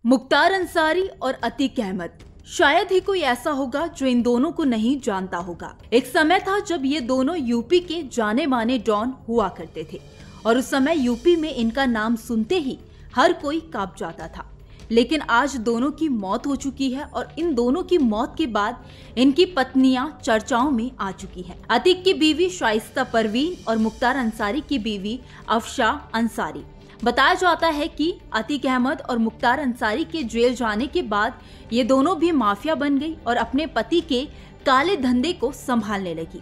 मुख्तार अंसारी और अतीक अहमद, शायद ही कोई ऐसा होगा जो इन दोनों को नहीं जानता होगा। एक समय था जब ये दोनों यूपी के जाने माने डॉन हुआ करते थे और उस समय यूपी में इनका नाम सुनते ही हर कोई कांप जाता था। लेकिन आज दोनों की मौत हो चुकी है और इन दोनों की मौत के बाद इनकी पत्नियां चर्चाओं में आ चुकी हैं। अतीक की बीवी शाइस्ता परवीन और मुख्तार अंसारी की बीवी अफशा अंसारी। बताया जाता है कि अतीक अहमद और मुख्तार अंसारी के जेल जाने के बाद ये दोनों भी माफिया बन गई और अपने पति के काले धंधे को संभालने लगी।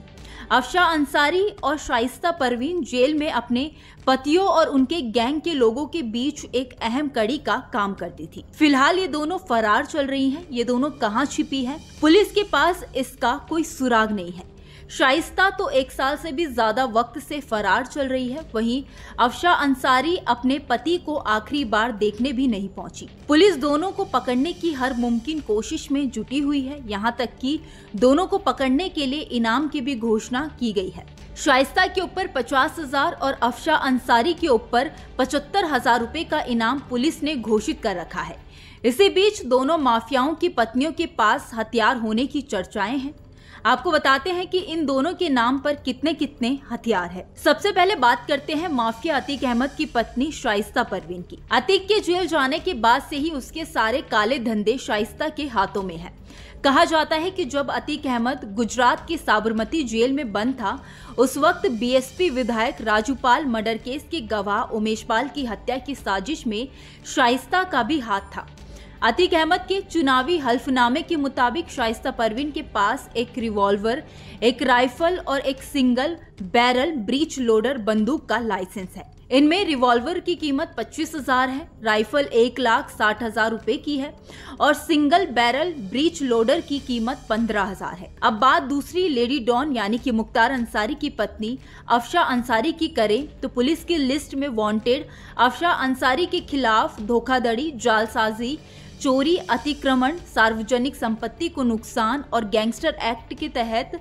अफशा अंसारी और शाइस्ता परवीन जेल में अपने पतियों और उनके गैंग के लोगों के बीच एक अहम कड़ी का काम करती थी। फिलहाल ये दोनों फरार चल रही हैं। ये दोनों कहां छिपी हैं, पुलिस के पास इसका कोई सुराग नहीं है। शाइस्ता तो 1 साल से भी ज्यादा वक्त से फरार चल रही है, वहीं अफशा अंसारी अपने पति को आखिरी बार देखने भी नहीं पहुंची। पुलिस दोनों को पकड़ने की हर मुमकिन कोशिश में जुटी हुई है। यहां तक कि दोनों को पकड़ने के लिए इनाम की भी घोषणा की गई है। शाइस्ता के ऊपर 50,000 और अफशा अंसारी के ऊपर 75,000 रुपए का इनाम पुलिस ने घोषित कर रखा है। इसी बीच दोनों माफियाओं की पत्नियों के पास हथियार होने की चर्चाएं हैं। आपको बताते हैं कि इन दोनों के नाम पर कितने कितने हथियार है। सबसे पहले बात करते हैं माफिया अतीक अहमद की पत्नी शाइस्ता परवीन की। अतीक के जेल जाने के बाद से ही उसके सारे काले धंधे शाइस्ता के हाथों में हैं। कहा जाता है कि जब अतीक अहमद गुजरात की साबरमती जेल में बंद था, उस वक्त बीएसपी विधायक राजूपाल मर्डर केस के गवाह उमेश पाल की हत्या की साजिश में शाइस्ता का भी हाथ था। अतीक अहमद के चुनावी हल्फनामे के मुताबिक शाइस्ता परवीन के पास एक रिवॉल्वर, एक राइफल और एक सिंगल बैरल ब्रीच लोडर बंदूक का लाइसेंस है। इनमें रिवॉल्वर की कीमत 25,000 है, राइफल 1,60,000 रुपए की है और सिंगल बैरल ब्रीच लोडर की कीमत 15,000 है। अब बात दूसरी लेडी डॉन यानी कि मुख्तार अंसारी की पत्नी अफशा अंसारी की करें तो पुलिस की लिस्ट में वांटेड अफशा अंसारी के खिलाफ धोखाधड़ी, जालसाजी, चोरी, अतिक्रमण, सार्वजनिक संपत्ति को नुकसान और गैंगस्टर एक्ट के तहत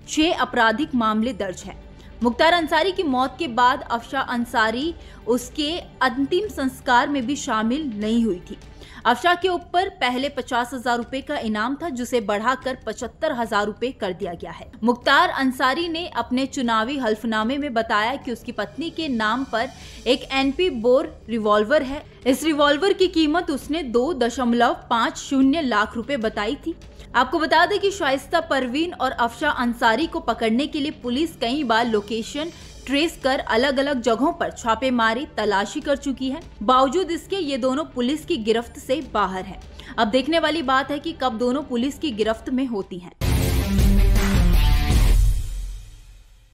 6 आपराधिक मामले दर्ज हैं। मुख्तार अंसारी की मौत के बाद अफशा अंसारी उसके अंतिम संस्कार में भी शामिल नहीं हुई थी। अफशा के ऊपर पहले 50,000 रुपए का इनाम था, जिसे बढ़ाकर 75,000 रुपए कर दिया गया है। मुख्तार अंसारी ने अपने चुनावी हल्फनामे में बताया कि उसकी पत्नी के नाम पर एक एनपी बोर रिवॉल्वर है। इस रिवॉल्वर की कीमत उसने 2.50 लाख रुपए बताई थी। आपको बता दें कि शाइस्ता परवीन और अफशा अंसारी को पकड़ने के लिए पुलिस कई बार लोकेशन ट्रेस कर अलग अलग जगहों पर छापेमारी तलाशी कर चुकी है। बावजूद इसके ये दोनों पुलिस की गिरफ्त से बाहर हैं। अब देखने वाली बात है कि कब दोनों पुलिस की गिरफ्त में होती हैं।